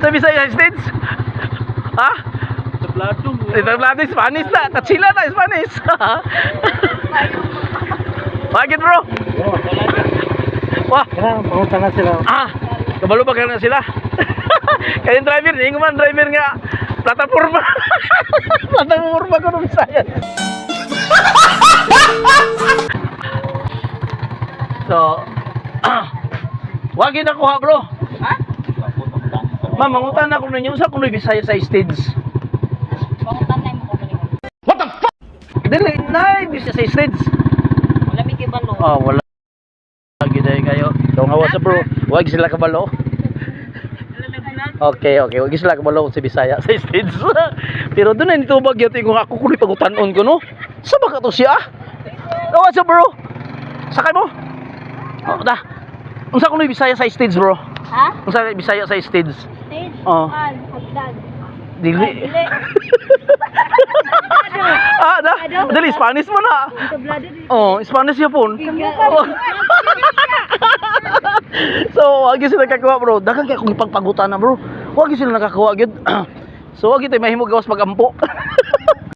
Sa Bisaya stage? Ha? Tablado. Tablado Spanish na. Tatsila na Spanish. Bakit bro? Wah, Pangunta na sila. kabalo pa na sila. Kayong driver, hindi man driver nga. Plataforma. Plataforma ko ng Bisaya. So, wag nakuha bro. Ha? Ma'am, mangutan ako ninyo sa kung Bisaya sa stage. Pangutan na mo ko balik. What the fuck? Dili, Bisaya sa stage. Wala mi kay balo. Oh, wala. Lagi dahil kayo. So, nga sa bro, wag sila kabalo. Okay. Wag sila kabalo sa Bisaya sa stage. Pero doon na nitubag yun kung ako kuloy pagutanon ko, no? Sa baka to siya? What's up bro? Sakay mo? Da. Unsa kuno Bisaya sa stage bro? Ha? Unsa Bisaya sa stage? Stage? Oh. Hagdan. Dili. Dili. Da. Dili Spanish mo na. Tablado di. Oh, Spanish yun po. So, wag sila nakakuha bro. Dagan kay kung ipagpagutan na bro. Wag sila nakakuha gyud. So, wag ito mahimo gawas pagampo.